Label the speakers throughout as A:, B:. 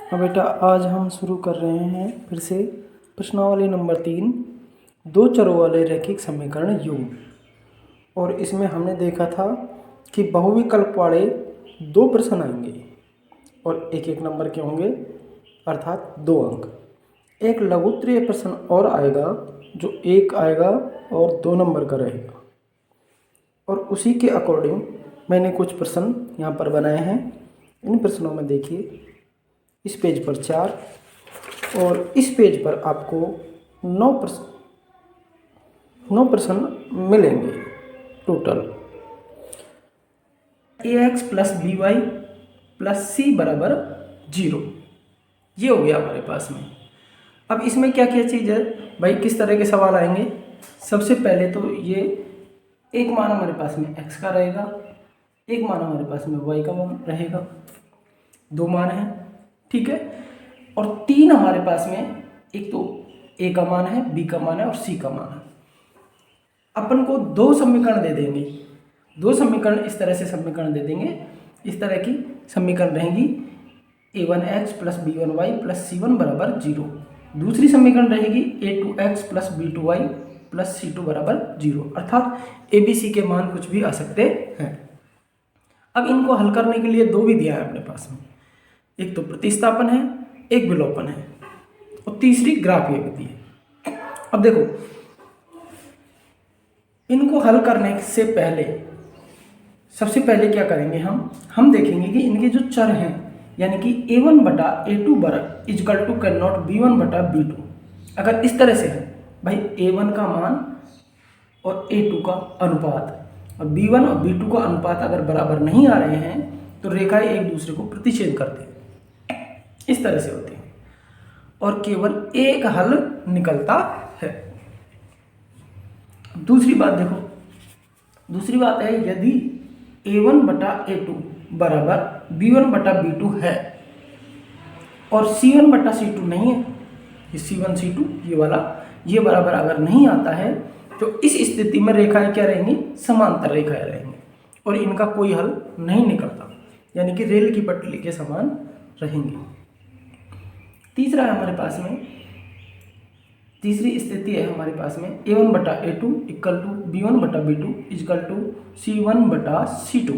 A: हाँ बेटा, आज हम शुरू कर रहे हैं फिर से प्रश्नावली नंबर 3, दो चरों वाले रैखिक समीकरण युग्म। और इसमें हमने देखा था कि बहुविकल्प वाले दो प्रश्न आएंगे और एक एक नंबर के होंगे, अर्थात 2 अंक। एक लघुत्तरीय प्रश्न और आएगा जो 1 आएगा और 2 नंबर का रहेगा। और उसी के अकॉर्डिंग मैंने कुछ प्रश्न यहाँ पर बनाए हैं। इन प्रश्नों में देखिए, इस पेज पर 4 और इस पेज पर आपको 9 प्रश्न मिलेंगे total. ax plus B Y plus C बराबर 0, ये हो गया हमारे पास में। अब इसमें क्या क्या चीज़ है भाई, किस तरह के सवाल आएंगे। सबसे पहले तो ये एक मान हमारे पास में x का रहेगा, एक मान हमारे पास में y का मान रहेगा, 2 मान हैं, ठीक है। और 3 हमारे पास में, एक तो a का मान है, b का मान है और c का मान है। अपन को 2 समीकरण दे देंगे, 2 समीकरण इस तरह से समीकरण दे देंगे। इस तरह की समीकरण रहेंगी a1x plus b1y plus c1 बराबर 0। दूसरी समीकरण रहेगी a2x plus b2y plus c2 बराबर 0, अर्थात a b c के मान कुछ भी आ सकते हैं। अब इनको हल करने के लिए 2 विधियां हैं अपने पास में, एक तो प्रतिस्थापन है, एक विलोपन है और तीसरी ग्राफीय विधि है। अब देखो, इनको हल करने से पहले सबसे पहले क्या करेंगे, हम देखेंगे कि इनके जो चर हैं, यानी कि a1 बटा a2 बराबर is equal to can not b1 बटा b2। अगर इस तरह से है भाई, a1 का मान और a2 का अनुपात और b1 और b2 का अनुपात अगर बराबर नहीं आ रहे हैं तो रेखाएं एक दूसरे को प्रतिच्छेद करती हैं, इस तरह से होती है और केवल एक हल निकलता है। दूसरी बात देखो, दूसरी बात है यदि a1 बटा a2 बराबर b1 बटा b2 है और c1 बटा c2 नहीं है, ये c1 c2 ये वाला, ये बराबर अगर नहीं आता है तो इस स्थिति में रेखाएं क्या रहेंगी, समांतर रेखाएं रहेंगी और इनका कोई हल नहीं निकलता, यानी कि रेल की पटरी के समान रहेंगी। तीसरा है हमारे पास में, तीसरी स्थिति है हमारे पास में a1 बटा a2 इक्वल टू b1 बटा b2 इक्वल टू c1 बटा c2,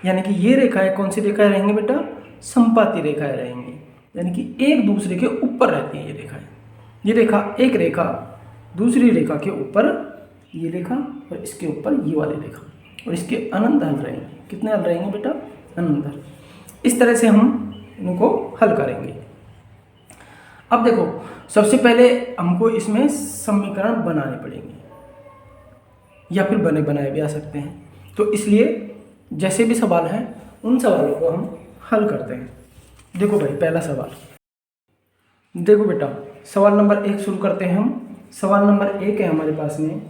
A: यानी कि ये रेखाएं कौन सी रेखाएं रहेंगी बेटा, संपाती रेखाएं रहेंगी, यानी कि एक दूसरे के ऊपर रहती हैं ये रेखाएं। ये रेखा, एक रेखा दूसरी रेखा के ऊपर, ये रेखा और इसके ऊपर ये वाली रेखा, और इसके अनंत हल रहेंगे। कितने हल रहेंगे बेटा, अनंत हल। इस तरह से हम इनको हल करेंगे। अब देखो, सबसे पहले हमको इसमें समीकरण बनाने पड़ेंगे या फिर बने बनाए भी आ सकते हैं, तो इसलिए जैसे भी सवाल हैं उन सवालों को हम हल करते हैं। देखो भाई, पहला सवाल देखो बेटा, सवाल नंबर 1 शुरू करते हैं हम। सवाल नंबर 1 है हमारे पास में,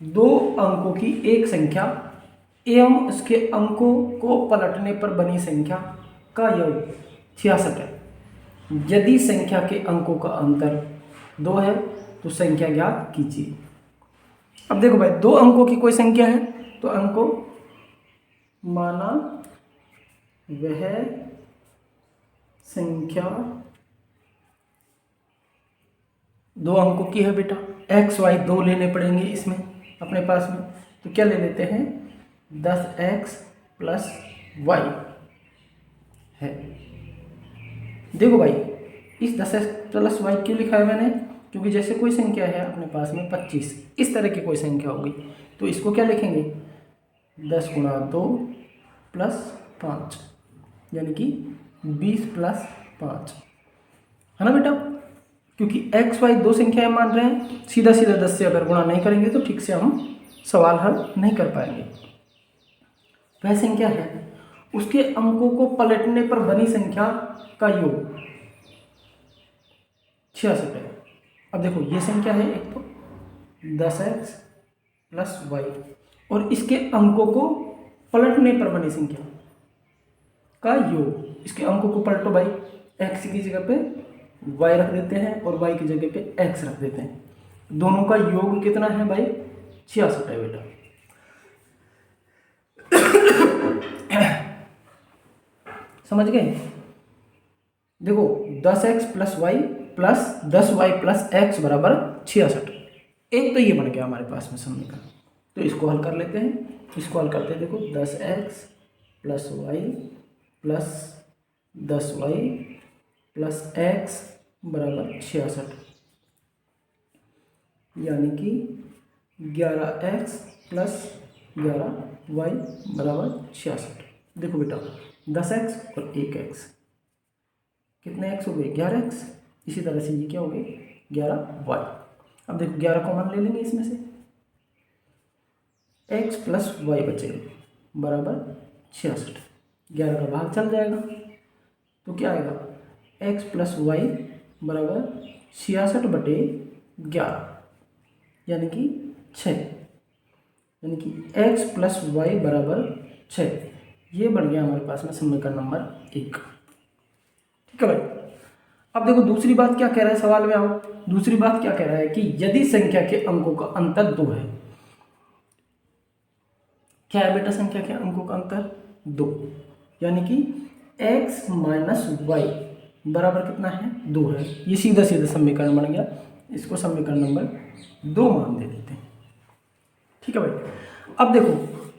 A: 2 अंकों की एक संख्या एवं उसके अंकों को पलटने पर बनी संख्या का योग 66 है। यदि संख्या के अंकों का अंतर 2 है तो संख्या ज्ञात कीजिए। अब देखो भाई, 2 अंकों की कोई संख्या है तो अंकों माना वह संख्या 2 अंकों की है बेटा, x y 2 लेने पड़ेंगे इसमें अपने पास में, तो क्या ले लेते हैं, 10x प्लस y है। देखो भाई, इस 10x प्लस y क्यों लिखा है मैंने, क्योंकि जैसे कोई संख्या है अपने पास में 25, इस तरह की कोई संख्या होगी तो इसको क्या लिखेंगे, 10 गुणा 2 प्लस 5, यानी कि 20 प्लस 5, है ना बेटा। क्योंकि x y 2 संख्याएं मान रहे हैं, सीधा सीधा 10 से अगर गुणा नहीं करेंगे तो ठीक से हम सवाल हल नहीं कर पाएंगे। वह संख्या है, उसके अंकों को पलटने पर बनी संख्या का योग 66 है। अब देखो, ये संख्या है एक तो 10x प्लस y और इसके अंकों को पलटने पर बनी संख्या का योग। इसके अंकों को पलटो भाई, x की जगह पे y रख देते हैं और y की जगह पे x रख देते हैं, दोनों का योग कितना है भाई, 66 है बेटा। समझ गए। देखो 10x plus y plus 10y plus x बराबर 66। एक तो ये बन गया हमारे पास में समीकरण, तो इसको हल कर लेते हैं। इसको हल करते हैं, देखो 10x plus y plus 10y plus x बराबर 66, यानी कि 11x प्लस 11y बराबर 66। देखो बेटा 10x और 1x, कितने x हो गए 11x, इसी तरह से ये क्या हो गए 11y। अब देखो 11 कॉमन ले लेंगे इसमें से, x प्लस वाई बचेगा बराबर 66, 11 का भाग चल जाएगा तो क्या आएगा x प्लस वाई बराबर 66/11, यानी कि 6, यानी कि x प्लस वाई बराबर 6। ये बढ़ गया हमारे पास में समीकरण नंबर 1। ठीक है भाई। अब देखो दूसरी बात क्या कह रहा है सवाल में, आओ दूसरी बात क्या कह रहा है कि यदि संख्या के अंकों का अंतर 2 है। क्या है बेटा संख्या के अंकों का अंतर 2, यानी कि x माइनस वाई बराबर कितना है 2 है। ये सीधा सीधा समीकरण बन गया, इसको समीकरण नंबर 2 मान दे देते हैं। ठीक है भाई। अब देखो,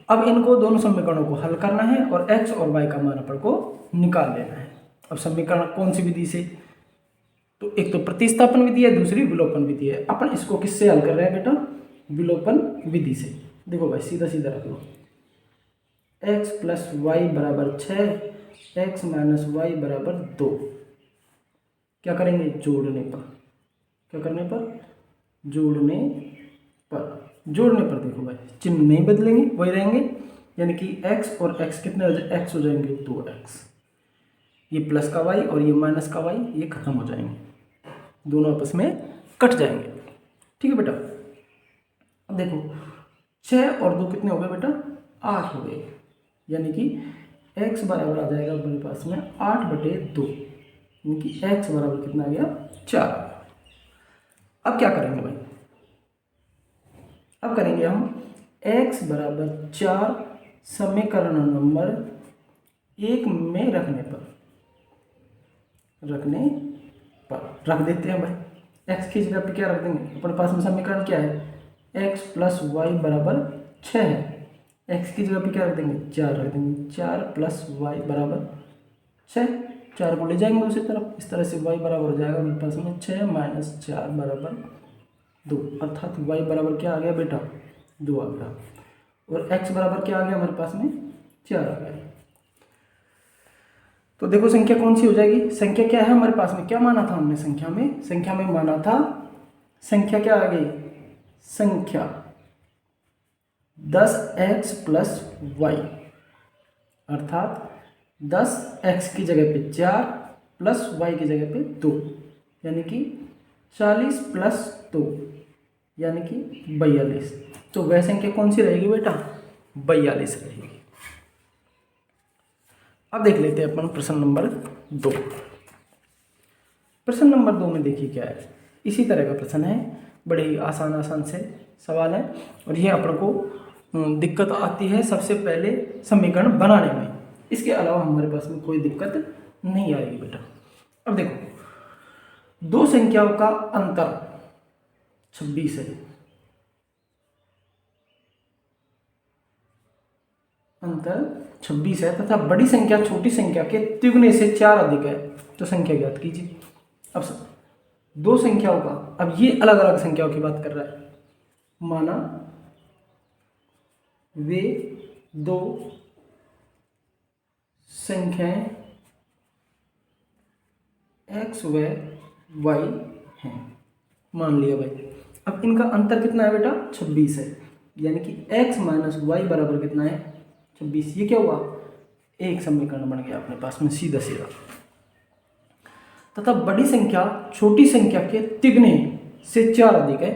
A: अब इनको दोनों समीकरणों को हल करना है और x और y का मान अपन को निकाल लेना है। अब समीकरण कौन सी विधि से, तो एक तो प्रतिस्थापन विधि है, दूसरी विलोपन विधि है। अपन इसको किससे हल कर रहे हैं बेटा, विलोपन विधि से। देखो भाई सीधा सीधा रख लो, x प्लस वाई बराबर 6, x माइनस वाई बराबर 2। क्या करेंगे जोड़ने पर, क्या करने पर जोड़ने पर, जोड़ने पर देखो भाई चिन्ह नहीं बदलेंगे, वही रहेंगे, यानी कि x और x कितने हो जाए, x हो जाएंगे 2x, ये प्लस का y और ये माइनस का y ये खत्म हो जाएंगे, दोनों आपस में कट जाएंगे। ठीक है बेटा। अब देखो 6 और 2 कितने हो गए बेटा 8 हो गए, यानी कि x बराबर आ जाएगा अपने पास में 8/2, यानी कि x बराबर कितना आ गया 4। अब क्या करेंगे भाई, अब करेंगे हम x बराबर 4 समीकरण नंबर 1 में रखने पर रख देते हैं भाई। x की जगह पे क्या रख देंगे, अपने पास में समीकरण क्या है x प्लस वाई बराबर 6 है, x की जगह पे क्या रख देंगे 4 रख देंगे, 4 प्लस वाई बराबर 6, 4 को ले जाएंगे दूसरी तरफ, इस तरह से y बराबर हो जाएगा अपने पास में 6 माइनस 4 बराबर 2, अर्थात y बराबर क्या आ गया बेटा 2 आ गया, और x बराबर क्या आ गया हमारे पास में 4 आ गया। तो देखो संख्या कौन सी हो जाएगी, संख्या क्या है हमारे पास में, क्या माना था हमने संख्या में माना था, संख्या क्या आ गई, संख्या 10x प्लस वाई, अर्थात 10x की जगह पे 4 प्लस वाई की जगह पे 2, यानी कि 40 प्लस 2 यानी कि 42। तो वह संख्या कौन सी रहेगी बेटा 42 रहेगी। अब देख लेते हैं अपन प्रश्न नंबर 2। प्रश्न नंबर 2 में देखिए क्या है, इसी तरह का प्रश्न है, बड़े ही आसान से सवाल है, और ये अपन को दिक्कत आती है सबसे पहले समीकरण बनाने में, इसके अलावा हमारे पास में कोई दिक्कत नहीं आएगी बेटा। अब देखो दो संख्याओं का अंतर 26 है, अंतर 26 है तथा बड़ी संख्या छोटी संख्या के तिगुने से 4 अधिक है, तो संख्या ज्ञात कीजिए। अब दो संख्याओं का, अब ये अलग अलग संख्याओं की बात कर रहा है, माना वे दो संख्याएं x व y हैं, मान लिया भाई। अब इनका अंतर कितना है बेटा 26 है, यानी कि x माइनस वाई बराबर कितना है 26। ये क्या हुआ, एक समीकरण बन गया अपने पास में सीधा सीधा। तथा बड़ी संख्या छोटी संख्या के तिगने से 4 अधिक है।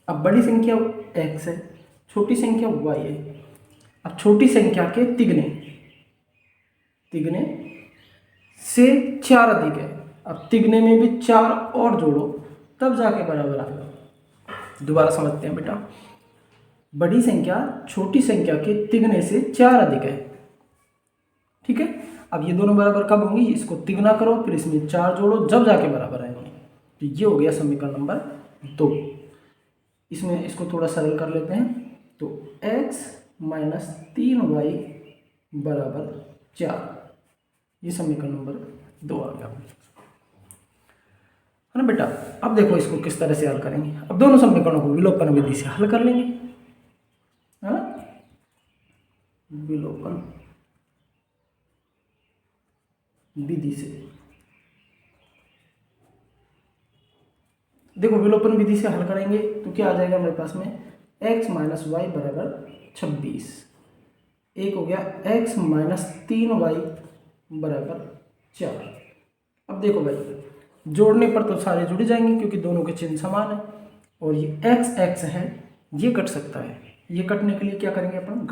A: अब बड़ी संख्या x है, छोटी संख्या y है। अब छोटी संख्या के तिगने से 4 अधिक है, अब तिगने में भी 4 और जोड़ो तब जाके बराबर आएगा। दोबारा समझते हैं बेटा, बड़ी संख्या छोटी संख्या के तिगने से 4 अधिक है, ठीक है। अब ये दोनों बराबर कब होंगी, इसको तिगुना करो फिर इसमें 4 जोड़ो, जब जाके बराबर आएंगे। तो ये हो गया समीकरण नंबर 2। इसमें इसको थोड़ा सरल कर लेते हैं। तो x माइनस 3y बराबर 4, ये समीकरण नंबर 2 आ गया है ना बेटा। अब देखो इसको किस तरह से हल करेंगे। अब दोनों समीकरणों को विलोपन विधि से हल कर लेंगे, है ना। विलोपन विधि से देखो, विलोपन विधि से हल करेंगे तो क्या आ जाएगा हमारे पास में, x माइनस वाई बराबर 26, एक हो गया x माइनस 3y बराबर 4। अब देखो भाई, जोड़ने पर तो सारे जुड़ जाएंगे क्योंकि दोनों के चिन्ह समान है, और ये x है ये कट सकता है। ये कटने के लिए क्या करेंगे अपन,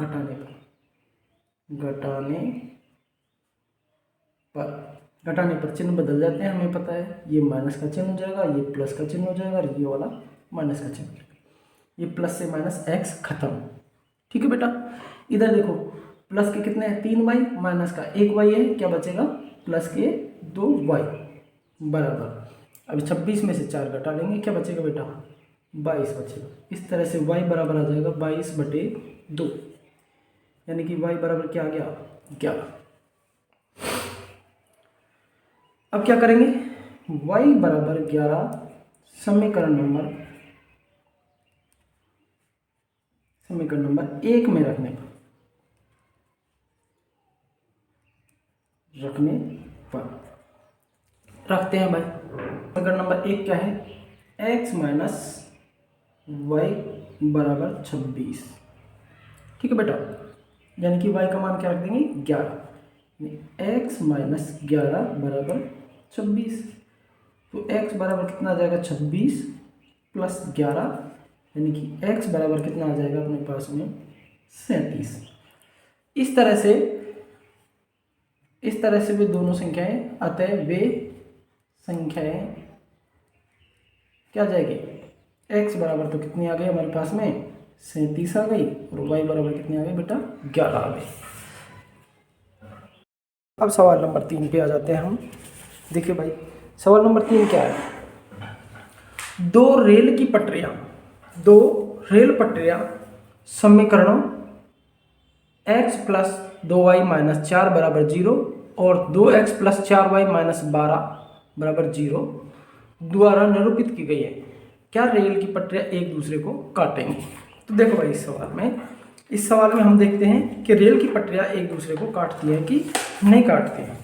A: घटाने पर चिन्ह बदल जाते हैं, हमें पता है। ये माइनस का चिन्ह हो जाएगा, ये प्लस का चिन्ह हो जाएगा, और ये वाला माइनस का चिन्ह, ये प्लस से माइनस x खत्म। ठीक है बेटा, इधर देखो प्लस के कितने हैं 3y, माइनस का 1y है, क्या बचेगा प्लस के 2y बराबर। अभी 26 में से 4 घटा लेंगे, क्या बचेगा बेटा 22 बचेगा। इस तरह से y बराबर आ जाएगा 22/2, यानी कि y बराबर क्या आ गया 11। अब क्या करेंगे, y बराबर 11 समीकरण नंबर 1 में रखने पर रखते हैं भाई। समीकरण नंबर 1 क्या है, x माइनस वाई बराबर 26। ठीक है बेटा, यानी कि y का मान क्या रख देंगे 11, x माइनस 11 बराबर 26। तो x बराबर कितना आ जाएगा 26 प्लस 11, यानी कि x बराबर कितना आ जाएगा अपने पास में 37। इस तरह से वे दोनों संख्याएं, अतः वे संख्याएं क्या आ जाएगी, x बराबर तो कितनी आ गई हमारे पास में 37 आ गई, और y बराबर कितनी आ गई बेटा 11 आ गई। अब सवाल नंबर 3 पे आ जाते हैं हम। देखिए भाई, सवाल नंबर 3 क्या है, दो रेल पटरियां समीकरणों x प्लस 2y माइनस 4 बराबर 0 और 2x प्लस 4y माइनस 12 बराबर 0 द्वारा निरूपित की गई है। क्या रेल की पटरियां एक दूसरे को काटेंगी। तो देखो भाई, इस सवाल में हम देखते हैं कि रेल की पटरियां एक दूसरे को काटती हैं कि नहीं काटती हैं।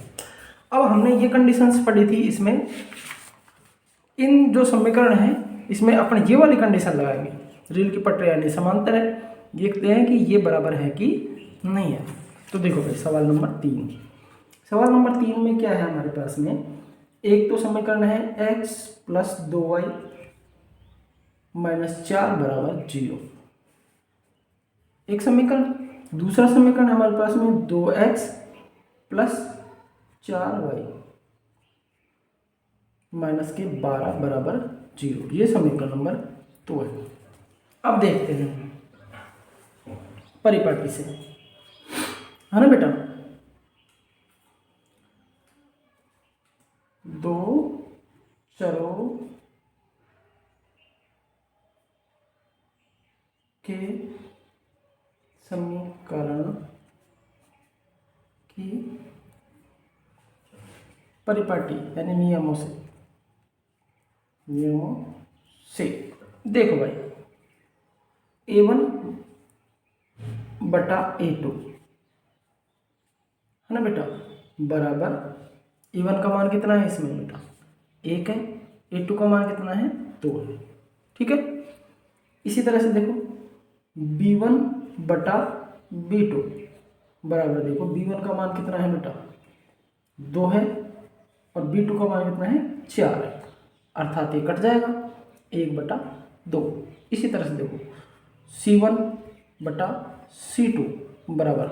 A: अब हमने ये कंडीशंस पढ़ी थी, इसमें इन जो समीकरण हैं इसमें अपन ये वाली कंडीशन लगाएंगे, रेल की पटरियां यानी समांतर है, देखते हैं कि ये बराबर है कि नहीं है। तो देखो भाई, सवाल नंबर 3 में क्या है हमारे पास में, एक तो समीकरण है x प्लस 2y माइनस 4 बराबर 0, एक समीकरण। दूसरा समीकरण हमारे पास में 2x प्लस 4y माइनस के 12 बराबर 0, ये समीकरण नंबर 2 है। अब देखते हैं परिपाटी से, है ना बेटा। दो चरों के समीकरण की परिपाटी यानी नियमों से देखो भाई, a1 बटा a2 है ना बेटा, बराबर a1 का मान कितना है इसमें बेटा 1 है, a2 का मान कितना है 2 है। ठीक है, इसी तरह से देखो b1 बटा b2 बराबर, देखो b1 का मान कितना है बेटा 2 है, और b2 का मान कितना है 4 है, अर्थात ये कट जाएगा 1/2। इसी तरह से देखो c1 बटा c2 बराबर,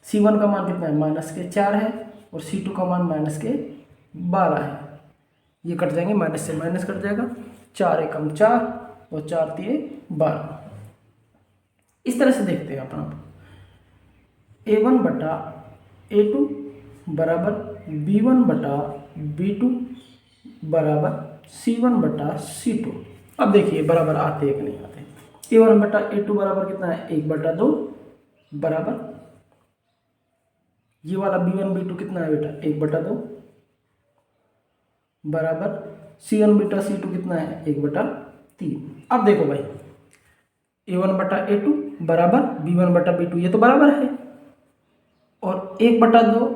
A: c1 का मान कितना है माइनस के 4 है, और c2 का मान माइनस के 12 है, ये कट जाएंगे, माइनस से माइनस कट जाएगा, 4 एकम 4 और 4 तिये 12। इस तरह से देखते हैं अपन a1 बटा a2 बराबर B1/B2 बराबर C1/C2। अब देखिए बराबर आते हैं कि नहीं आते। A1/A2 बराबर कितना है 1/2 बराबर ये वाला B1B2 कितना है बेटा 1/2 बराबर C1/C2 कितना है 1/3। अब देखो भाई A1/A2 बराबर B1/B2 ये तो बराबर है, और 1/2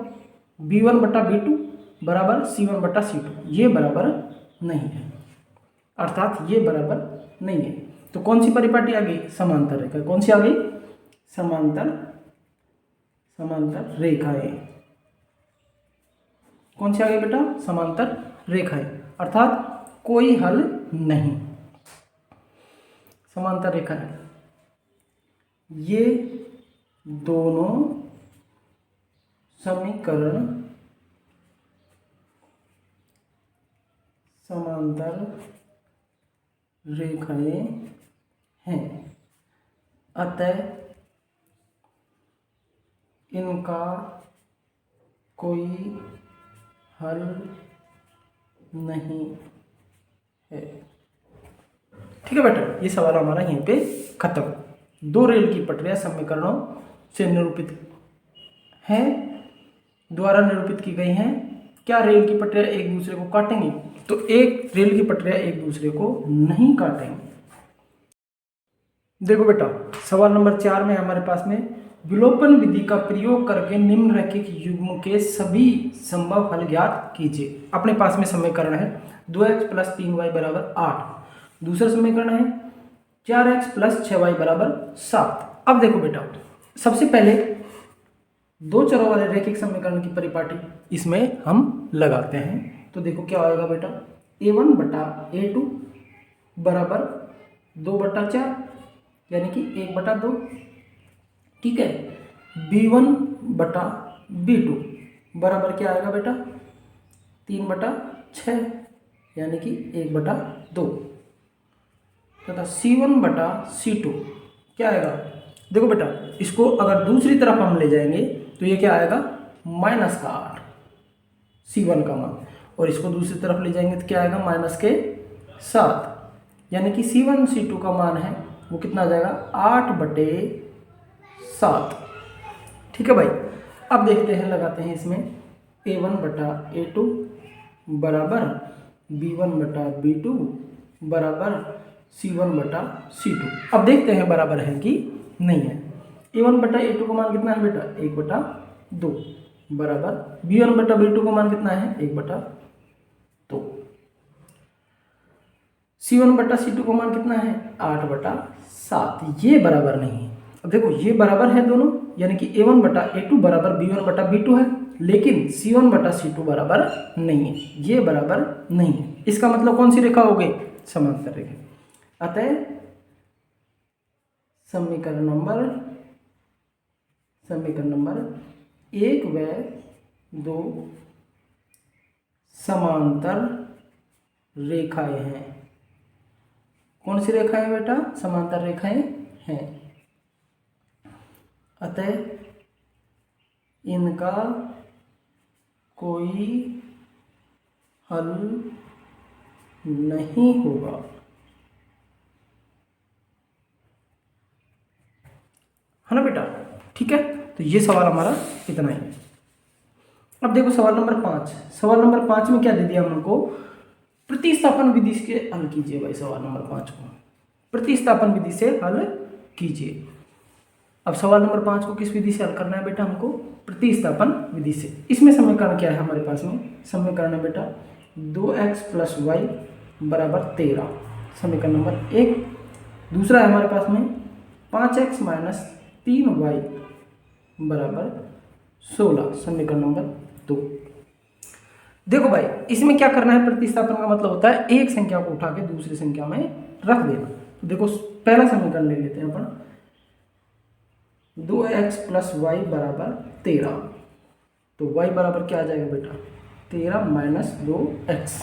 A: B1/B2 बराबर C1/C2 ये बराबर नहीं है, अर्थात ये बराबर नहीं है। तो कौन सी परिपाटी आ गई समांतर रेखा। कौन सी आ गई समांतर रेखाएं। कौन सी आ गई बेटा समांतर रेखाएं, अर्थात कोई हल नहीं। समांतर रेखाएं ये दोनों समीकरण समांतर रेखाएं हैं, अतः इनका कोई हल नहीं है। ठीक है बेटा, ये सवाल हमारा यहीं पे खत्म। दो रेल की पटरियां समीकरणों से निरूपित हैं, द्वारा निरूपित की गई हैं। क्या रेल की पटरियां एक दूसरे को काटेंगी? तो एक रेल की पटरियां एक दूसरे को नहीं काटेंगी। देखो बेटा सवाल नंबर 4 में हमारे पास में विलोपन विधि का प्रयोग करके निम्नलिखित युग्म के सभी संभव हल ज्ञात कीजिए। अपने पास में समीकरण है 2x + 3y = 8। दूसरा समीकरण है 4x + 6y = 7। अब देखो बेटा सबसे पहले दो चरों वाले रैखिक समीकरण की परिपाटी इसमें हम लगाते हैं। तो देखो क्या आएगा बेटा A1/A2 बराबर 2/4 यानी कि 1/2। ठीक है, B1/B2 बराबर क्या आएगा बेटा 3/6 यानी कि 1/2 तथा C1/C2 क्या आएगा। देखो बेटा इसको अगर दूसरी तरफ हम ले जाएंगे तो ये क्या आएगा -8 C1 का मान, और इसको दूसरी तरफ ले जाएंगे तो क्या आएगा -7 यानी कि C1 C2 का मान है वो कितना आ जाएगा 8/7। ठीक है भाई, अब देखते हैं लगाते हैं इसमें A1/A2 बराबर B1/B2 बराबर C1/C2। अब देखते हैं बराबर है कि नहीं है। A1/A2 का मान कितना है बेटा 1/2 बराबर B1/B2 का मान कितना है 1/2। C1/C2 का मान कितना है 8/7। ये बराबर नहीं है। अब देखो ये बराबर है दोनों, यानी कि A1/A2 बराबर B1/B2 है, लेकिन C1/C2 बराबर नहीं है, ये बराबर नहीं है। इसका मतलब कौन सी रेखा हो गई समांतर रेखा। अतः समीकरण नंबर 1 व 2 समांतर रेखाएं हैं। कौन सी रेखाएं बेटा समांतर रेखाएं हैं, अतः इनका कोई हल नहीं होगा। है ना बेटा, ठीक है। तो ये सवाल हमारा इतना ही है। अब देखो सवाल नंबर 5। सवाल नंबर 5 में क्या दे दिया हमको प्रतिस्थापन विधि से हल कीजिए। भाई सवाल नंबर 5 को प्रतिस्थापन विधि से हल कीजिए। अब सवाल नंबर 5 को किस विधि से हल करना है बेटा हमको प्रतिस्थापन विधि से। इसमें समीकरण क्या है हमारे पास में, समीकरण है बेटा 2x + y = 13 समीकरण नंबर 1। दूसरा है हमारे पास में 5x - 3y = 16 समीकरण नंबर 2। देखो भाई इसमें क्या करना है, प्रतिस्थापन का मतलब होता है एक संख्या को उठा के दूसरी संख्या में रख देना। तो देखो पहला समीकरण ले लेते हैं अपन 2x + y = 13। तो y बराबर क्या आ जाएगा बेटा 13 - 2x,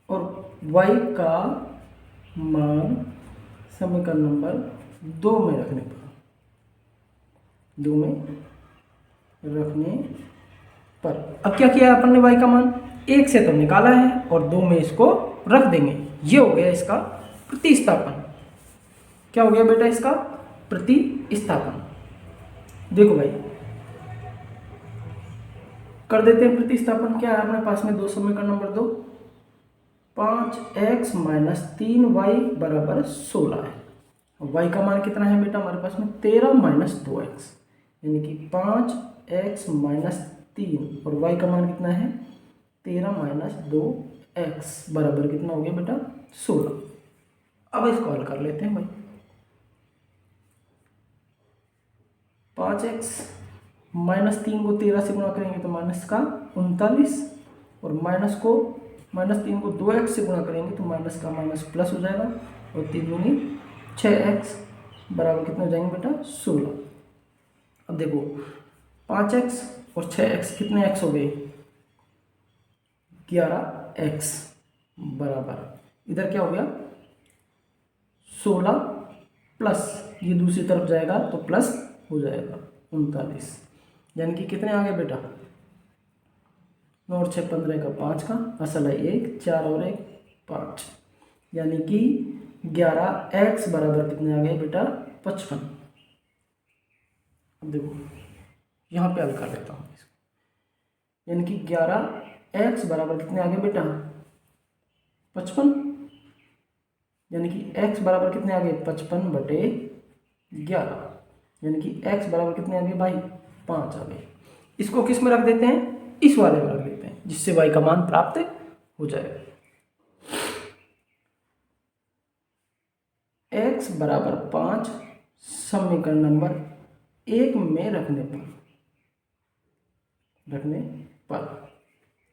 A: और y का मान समीकरण नंबर 2 में रखने पर 2 में रखने पर। अब क्या किया अपन ने, y का मान 1 से तो निकाला है और 2 में इसको रख देंगे। ये हो गया इसका प्रतिस्थापन। क्या हो गया बेटा इसका प्रतिस्थापन। देखो भाई कर देते हैं प्रतिस्थापन। क्या है अपने पास में, 2 समीकरण नंबर 2, 5x माइनस 3y बराबर 16 है। y का मान कितना है बेटा हमारे पास में, 13 माइनस 2x, यानी कि 5x माइनस 3 और y का मान कितना है 13 माइनस 2x बराबर कितना हो गया बेटा 16। अब इसको हल कर लेते हैं भाई। 5x माइनस 3 को 13 से गुणा करेंगे तो माइनस का 39, और माइनस 3 को 2x से गुणा करेंगे तो माइनस का माइनस प्लस हो जाएगा, और 3 दूनी 6x बराबर कितने हो जाएंगे बेटा 16। अब देखो 5x और 6x कितने x हो गए, 11x बराबर इधर क्या हो गया 16 प्लस ये दूसरी तरफ जाएगा तो प्लस हो जाएगा 39, यानी कि कितने आ गए बेटा 9 और 6 15 का 5 का असल है 1, 4 और 1 5, यानी कि 11x बराबर कितने आ गए बेटा 55। अब देखो यहाँ पे हल कर लेता हूँ इसको, यानी कि 11x बराबर कितने आ गए बेटा 55, यानी कि x बराबर कितने आ गए 55/11, यानी कि x बराबर कितने आ गए भाई 5 आ गए। इसको किस में रख देते हैं, इस वाले में रख देते हैं, जिससे y का मान प्राप्त हो जाएगा। x बराबर 5 समीकरण नंबर 1 में रखने पर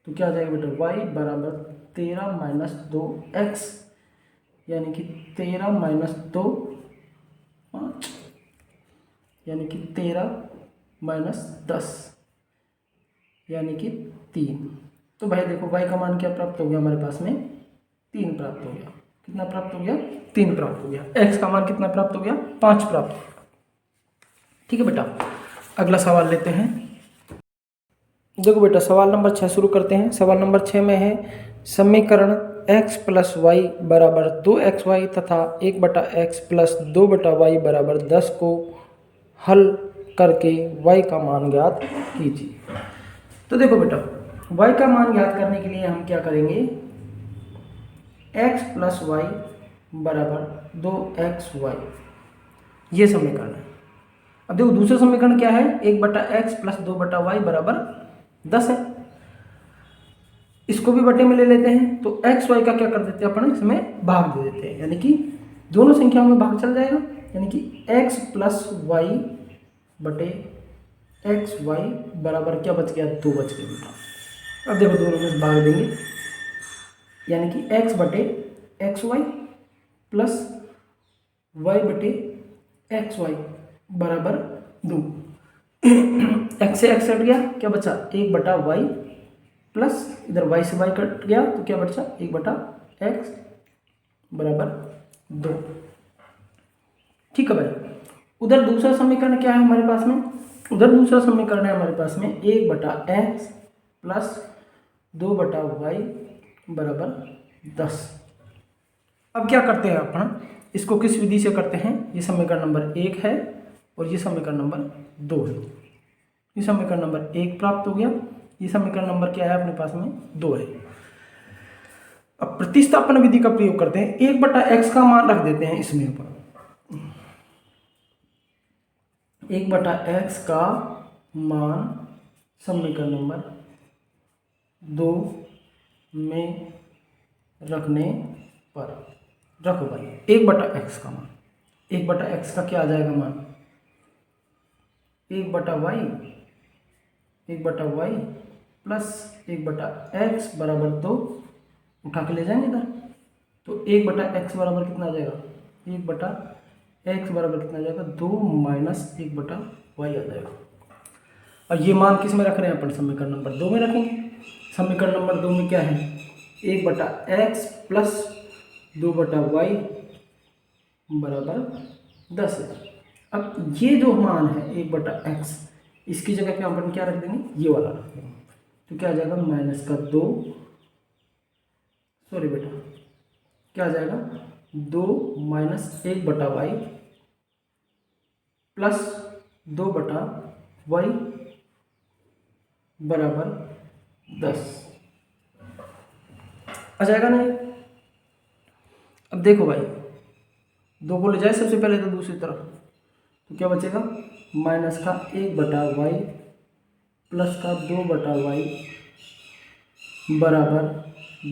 A: तो क्या आ जाएगा बेटा y बराबर 13 माइनस 2x, यानी कि 13 माइनस 2 5, यानी कि 13 माइनस 10, यानी कि 3। तो भाई देखो y का मान क्या प्राप्त हो गया हमारे पास में 3 प्राप्त हो गया। कितना प्राप्त हो गया 3 प्राप्त हो गया। x का मान कितना प्राप्त हो गया 5 प्राप्त हो गया। ठीक है बेटा, अगला सवाल लेते हैं। देखो बेटा सवाल नंबर 6 शुरू करते हैं। सवाल नंबर 6 में है समीकरण x प्लस वाई बराबर 2xy तथा 1/x प्लस 2/y बराबर 10 को हल करके y का मान ज्ञात कीजिए। तो देखो बेटा y का मान ज्ञात करने के लिए हम क्या करेंगे, x प्लस वाई बराबर 2xy, ये समीकरण है। अब देखो दूसरा समीकरण क्या है, 1/x प्लस 2/y बराबर 10 है। इसको भी बटे में ले लेते हैं तो एक्स वाई का क्या कर देते हैं अपन, इसमें भाग दे देते हैं, यानी कि दोनों संख्याओं में भाग चल जाएगा, यानी कि x प्लस वाई बटे एक्स वाई बराबर क्या बच गया 2 बच गया बेटा। अब देखो दोनों में भाग देंगे, यानी कि x बटे एक्स वाई प्लस वाई बटे एक्स वाई बराबर 2। x से x कट गया, क्या बचा 1/y प्लस इधर y से y कट गया तो क्या बचा 1/x बराबर 2। ठीक है भाई। उधर दूसरा समीकरण क्या है हमारे पास में, उधर दूसरा समीकरण है हमारे पास में 1/x प्लस 2/y बराबर 10। अब क्या करते हैं अपन, इसको किस विधि से करते हैं, ये समीकरण नंबर 1 है और ये समीकरण नंबर 2 है। ये समीकरण नंबर 1 प्राप्त हो गया, ये समीकरण नंबर क्या है अपने पास में 2 है। अब प्रतिस्थापन विधि का प्रयोग करते हैं, 1/x का मान रख देते हैं इसमें ऊपर, 1/x का मान समीकरण नंबर 2 में रखने पर रखो भाई 1/x का मान, 1/x का क्या आ जाएगा मान 1/y प्लस 1/x बराबर 2, उठा के ले जाएंगे इधर, तो 1/x बराबर कितना आ जाएगा 1/x बराबर कितना आ जाएगा 2 माइनस 1/y आ जाएगा। और ये मान किस में रख रहे हैं अपन, समीकरण नंबर 2 में रखेंगे। समीकरण नंबर 2 में क्या है 1/x प्लस 2/y बराबर 10 है। अब ये जो मान है 1/x, इसकी जगह पे अपन क्या रख देंगे, ये वाला रख देंगे। तो क्या आ जाएगा माइनस का 2, सॉरी बेटा, क्या आ जाएगा 2 माइनस 1/y प्लस 2/y बराबर 10 आ जाएगा नहीं। अब देखो भाई, 2 को ले जाए सबसे पहले तो दूसरी तरफ, तो क्या बचेगा माइनस का 1/y प्लस का 2/y बराबर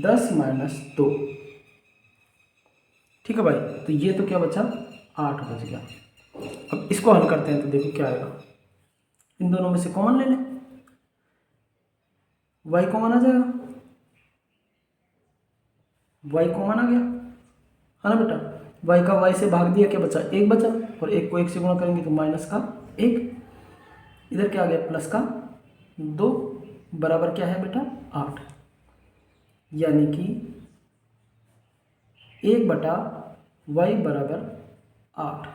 A: 10 माइनस 2। ठीक है भाई, तो ये तो क्या बचा 8 बच गया। अब इसको हल करते हैं तो देखो क्या आएगा, इन दोनों में से कॉमन ले लें, y कॉमन आ जाएगा, y कॉमन आ गया है ना बेटा। y का y से भाग दिया, क्या बचा 1 बचा, और 1 को 1 से गुणा करेंगे तो माइनस का 1, इधर क्या आ गया प्लस का 2 बराबर क्या है बेटा 8, यानी कि 1/y बराबर 8।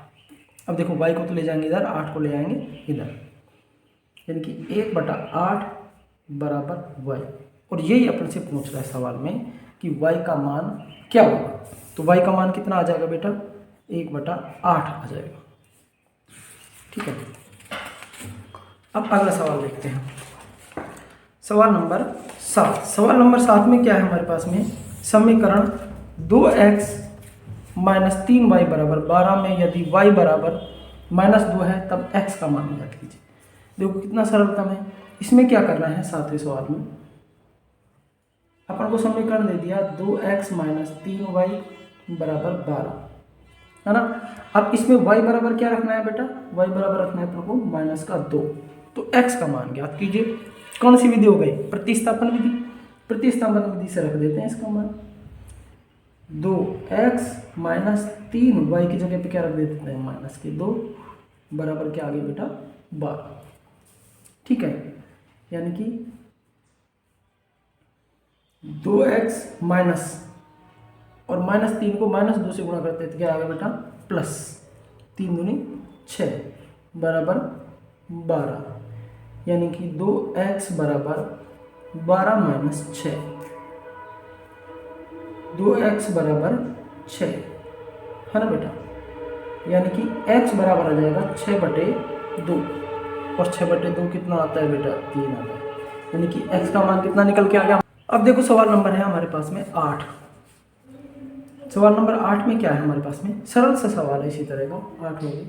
A: अब देखो y को तो ले जाएंगे इधर, 8 को ले आएंगे इधर, यानी कि 1/8 बराबर y। और यही अपन से पूछ रहा है सवाल में कि y का मान क्या होगा। तो y का मान कितना आ जाएगा बेटा 1/8 आ जाएगा। ठीक है, अब अगला सवाल देखते हैं, सवाल नंबर 7। सवाल नंबर 7 में क्या है हमारे पास में, समीकरण 2x माइनस 3y बराबर 12 में यदि y बराबर -2 है तब x का मान ज्ञात कीजिए। देखो कितना सरलतम है। इसमें क्या करना है, 7वें सवाल में अपन को समीकरण दे दिया 2x माइनस 3y बराबर 12, है ना। अब इसमें y बराबर क्या रखना है बेटा, y बराबर रखना है अपन को माइनस का 2। तो x का मान ज्ञात कीजिए। कौन सी विधि हो गई, प्रतिस्थापन विधि। प्रतिस्थापन विधि से रख देते हैं इसका मान 2x माइनस 3y की जगह पे क्या रख देते हैं माइनस के 2 बराबर क्या आ गया बेटा 12। ठीक है, यानी कि 2x माइनस और -3 को -2 से गुणा करते हैं तो क्या आ गया बेटा प्लस 3 दूनी 6 बराबर 12, यानी कि 2x बराबर 12 माइनस 6, 2x बराबर 6 है ना बेटा, यानी कि x बराबर आ जाएगा 6/2 और 6/2 कितना आता है बेटा 3 आता है, यानी कि x का मान कितना निकल के आ गया। अब देखो सवाल नंबर है हमारे पास में 8। सवाल नंबर 8 में क्या है हमारे पास में, सरल सा सवाल है इसी तरह का 8 हो गया।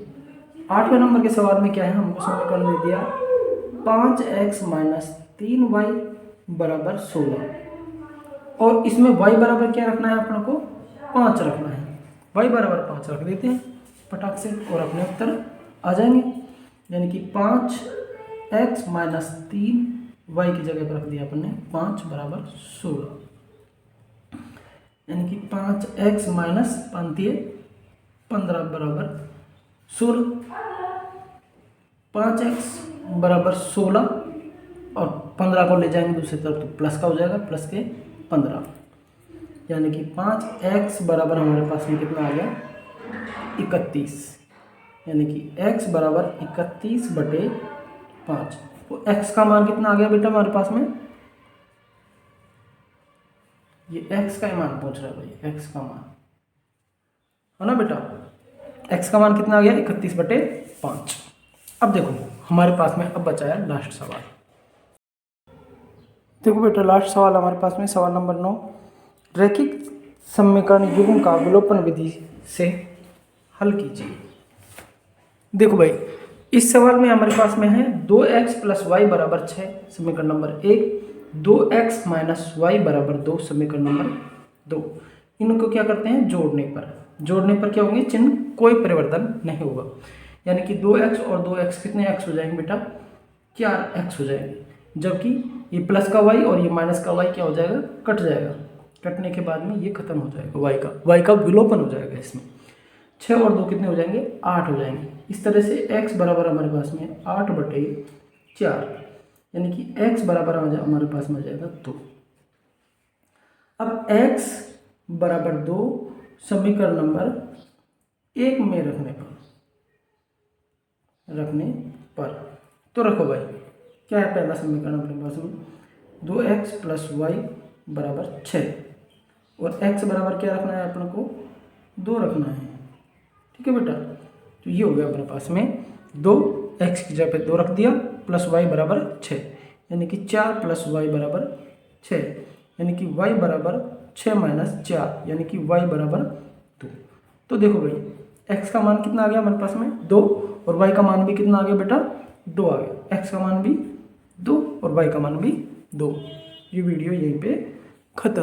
A: 8वें नंबर के सवाल में क्या है, हमको समीकरण दे दिया 5x माइनस 3y बराबर 16 और इसमें y बराबर क्या रखना है अपन को 5 रखना है। y बराबर 5 रख देते हैं पटाख से और अपने उत्तर आ जाएंगे, यानी कि 5x माइनस 3y की जगह पर रख दिया अपन ने 5 बराबर 16, यानी कि 5x माइनस 15 बराबर 16, 5x बराबर 16 और 15 को ले जाएंगे दूसरी तरफ तो प्लस का हो जाएगा, प्लस के 15, यानी कि 5x बराबर हमारे पास में कितना आ गया 31, यानी कि x बराबर 31/5। तो x का मान कितना आ गया बेटा हमारे पास में, ये x का मान पूछ रहा है भाई, x का मान है ना बेटा, x का मान कितना आ गया 31/5। अब देखो हमारे पास में अब बचा है लास्ट सवाल। देखो बेटा लास्ट सवाल हमारे पास में सवाल नंबर 9, रैखिक समीकरण युग्म का विलोपन विधि से हल कीजिए। देखो भाई इस सवाल में हमारे पास में है 2x प्लस वाई बराबर 6 समीकरण नंबर 1, 2x माइनस वाई बराबर 2 समीकरण नंबर 2। इनको क्या करते हैं जोड़ने पर क्या होंगे चिन्ह कोई परिवर्तन नहीं होगा, यानी कि 2x और 2x कितने x हो जाएंगे बेटा 4x हो जाएंगे, जबकि ये प्लस का y और ये माइनस का y क्या हो जाएगा कट जाएगा, कटने के बाद में ये खत्म हो जाएगा, y का विलोपन हो जाएगा। इसमें 6 और 2 कितने हो जाएंगे 8 हो जाएंगे। इस तरह से x बराबर हमारे पास में 8/4, यानी कि x बराबर हमारे पास में आ जाएगा 2। अब x बराबर 2 समीकरण नंबर 1 में रखने पर तो रखो भाई, क्या है पहला समीकरण अपने पास में, 2x प्लस वाई बराबर 6, और x बराबर क्या रखना है अपन को, 2 रखना है। ठीक है बेटा, तो ये हो गया अपने पास में 2x की जगह पे 2 रख दिया, प्लस y बराबर 6, यानी कि 4 प्लस वाई बराबर 6, यानी कि y बराबर 6 माइनस 4, यानी कि y बराबर 2। तो देखो भाई x का मान कितना आ गया हमारे पास में 2, और y का मान भी कितना आ गया बेटा 2 आ गया, x का मान भी 2 और y का मान भी 2। ये वीडियो यहीं पे खत्म।